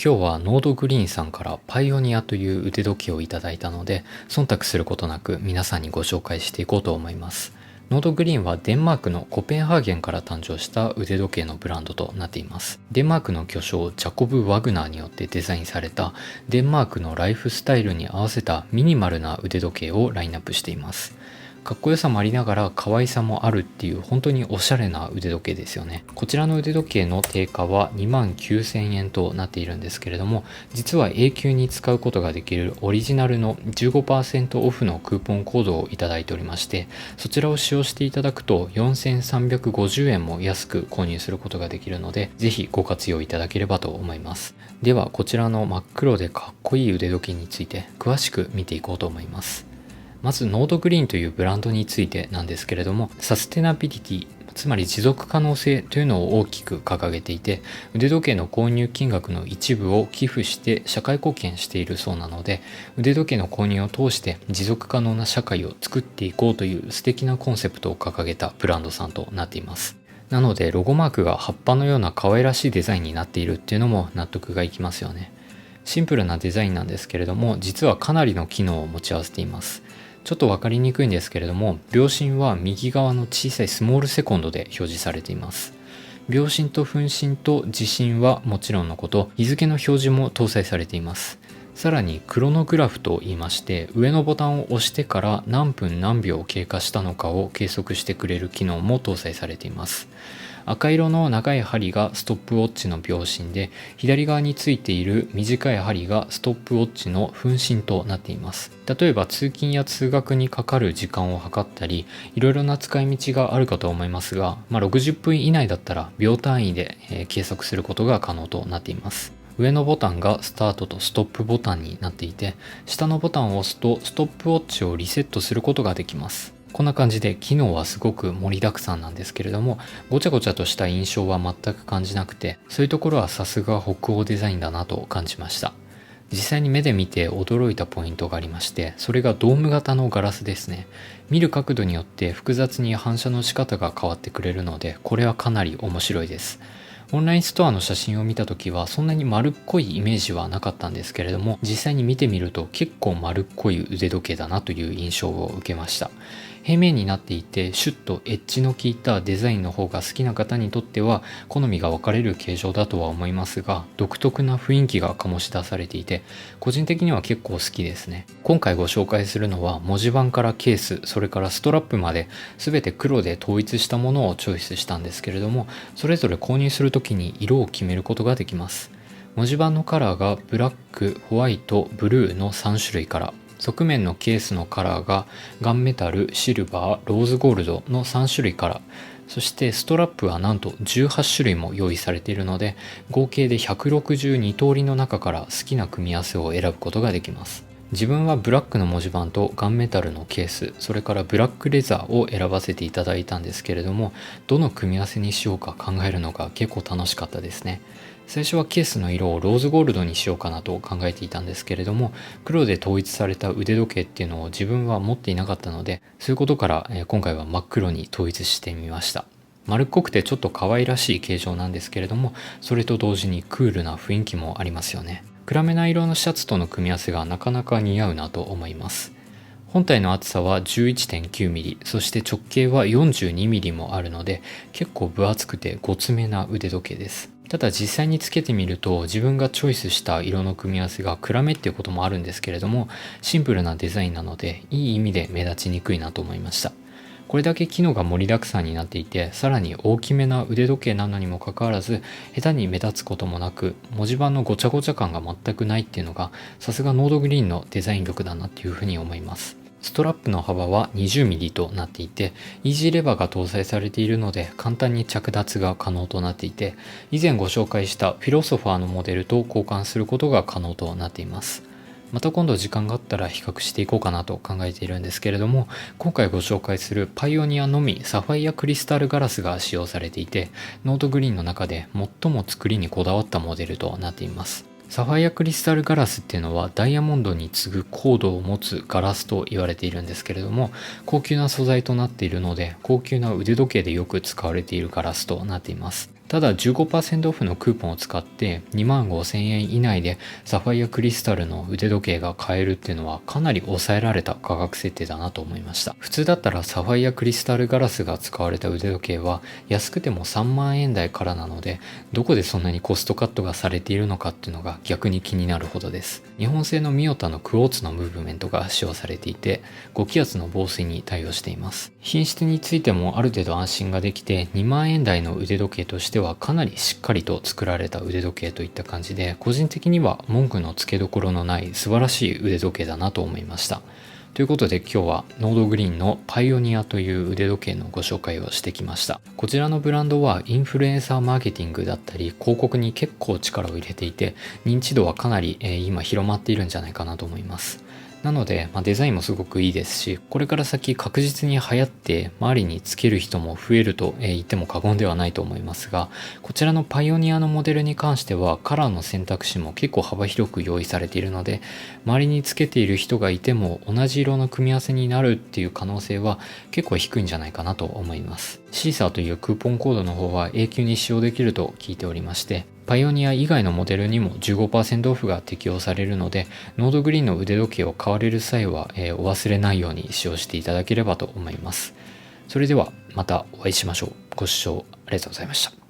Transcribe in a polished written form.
今日はノードグリーンさんからパイオニアという腕時計をいただいたので、忖度することなく皆さんにご紹介していこうと思います。ノードグリーンはデンマークのコペンハーゲンから誕生した腕時計のブランドとなっています。デンマークの巨匠ジャコブ・ワグナーによってデザインされたデンマークのライフスタイルに合わせたミニマルな腕時計をラインナップしています。かっこよさもありながら可愛さもあるっていう本当におしゃれな腕時計ですよね。こちらの腕時計の定価は29,000円となっているんですけれども、実は永久に使うことができるオリジナルの 15% オフのクーポンコードをいただいておりまして、そちらを使用していただくと4350円も安く購入することができるので、ぜひご活用いただければと思います。ではこちらの真っ黒でかっこいい腕時計について詳しく見ていこうと思います。まずノードグリーンというブランドについてなんですけれども、サステナビリティ、つまり持続可能性というのを大きく掲げていて、腕時計の購入金額の一部を寄付して社会貢献しているそうなので、腕時計の購入を通して持続可能な社会を作っていこうという素敵なコンセプトを掲げたブランドさんとなっています。なのでロゴマークが葉っぱのような可愛らしいデザインになっているっていうのも納得がいきますよね。シンプルなデザインなんですけれども、実はかなりの機能を持ち合わせています。ちょっと分かりにくいんですけれども、秒針は右側の小さいスモールセコンドで表示されています。秒針と分針と時針はもちろんのこと、日付の表示も搭載されています。さらにクロノグラフと言いまして、上のボタンを押してから何分何秒経過したのかを計測してくれる機能も搭載されています。赤色の長い針がストップウォッチの秒針で、左側についている短い針がストップウォッチの分針となっています。例えば通勤や通学にかかる時間を測ったり、いろいろな使い道があるかと思いますが、60分以内だったら秒単位で計測することが可能となっています。上のボタンがスタートとストップボタンになっていて、下のボタンを押すとストップウォッチをリセットすることができます。こんな感じで機能はすごく盛りだくさんなんですけれども、ごちゃごちゃとした印象は全く感じなくて、そういうところはさすが北欧デザインだなと感じました。実際に目で見て驚いたポイントがありまして、それがドーム型のガラスですね。見る角度によって複雑に反射の仕方が変わってくれるので、これはかなり面白いです。オンラインストアの写真を見た時はそんなに丸っこいイメージはなかったんですけれども、実際に見てみると結構丸っこい腕時計だなという印象を受けました。平面になっていてシュッとエッジの効いたデザインの方が好きな方にとっては好みが分かれる形状だとは思いますが、独特な雰囲気が醸し出されていて個人的には結構好きですね。今回ご紹介するのは文字盤からケース、それからストラップまで全て黒で統一したものをチョイスしたんですけれども、それぞれ購入するときに色を決めることができます。文字盤のカラーがブラック、ホワイト、ブルーの3種類から、側面のケースのカラーがガンメタル、シルバー、ローズゴールドの3種類から、そしてストラップはなんと18種類も用意されているので、合計で162通りの中から好きな組み合わせを選ぶことができます。自分はブラックの文字盤とガンメタルのケース、それからブラックレザーを選ばせていただいたんですけれども、どの組み合わせにしようか考えるのが結構楽しかったですね。最初はケースの色をローズゴールドにしようかなと考えていたんですけれども、黒で統一された腕時計っていうのを自分は持っていなかったので、そういうことから今回は真っ黒に統一してみました。丸っこくてちょっと可愛らしい形状なんですけれども、それと同時にクールな雰囲気もありますよね。暗めな色のシャツとの組み合わせがなかなか似合うなと思います。本体の厚さは 11.9mm、そして直径は 42mm もあるので、結構分厚くてごつめな腕時計です。ただ実際につけてみると自分がチョイスした色の組み合わせが暗めっていうこともあるんですけれども、シンプルなデザインなのでいい意味で目立ちにくいなと思いました。これだけ機能が盛りだくさんになっていて、さらに大きめな腕時計なのにもかかわらず下手に目立つこともなく、文字盤のごちゃごちゃ感が全くないっていうのがさすがノードグリーンのデザイン力だなっていうふうに思います。ストラップの幅は 20mm となっていて、イージーレバーが搭載されているので簡単に着脱が可能となっていて、以前ご紹介したフィロソファーのモデルと交換することが可能となっています。また今度時間があったら比較していこうかなと考えているんですけれども、今回ご紹介するパイオニアのみサファイアクリスタルガラスが使用されていて、ノートグリーンの中で最も作りにこだわったモデルとなっています。サファイアクリスタルガラスっていうのはダイヤモンドに次ぐ硬度を持つガラスと言われているんですけれども、高級な素材となっているので高級な腕時計でよく使われているガラスとなっています。ただ15% オフのクーポンを使って25,000円以内でサファイアクリスタルの腕時計が買えるっていうのはかなり抑えられた価格設定だなと思いました。普通だったらサファイアクリスタルガラスが使われた腕時計は安くても3万円台からなので、どこでそんなにコストカットがされているのかっていうのが逆に気になるほどです。日本製のミオタのクォーツのムーブメントが使用されていて、5気圧の防水に対応しています。品質についてもある程度安心ができて、2万円台の腕時計としてはかなりしっかりと作られた腕時計といった感じで、個人的には文句のつけどころのない素晴らしい腕時計だなと思いました。ということで今日はノードグリーンのパイオニアという腕時計のご紹介をしてきました。こちらのブランドはインフルエンサーマーケティングだったり広告に結構力を入れていて、認知度はかなり今広まっているんじゃないかなと思います。なので、デザインもすごくいいですし、これから先確実に流行って周りにつける人も増えると言っても過言ではないと思いますが、こちらのパイオニアのモデルに関してはカラーの選択肢も結構幅広く用意されているので、周りにつけている人がいても同じ色の組み合わせになるっていう可能性は結構低いんじゃないかなと思います。シーサーというクーポンコードの方は永久に使用できると聞いておりまして、パイオニア以外のモデルにも 15% オフが適用されるので、ノードグリーンの腕時計を買われる際は、お忘れないように使用していただければと思います。それではまたお会いしましょう。ご視聴ありがとうございました。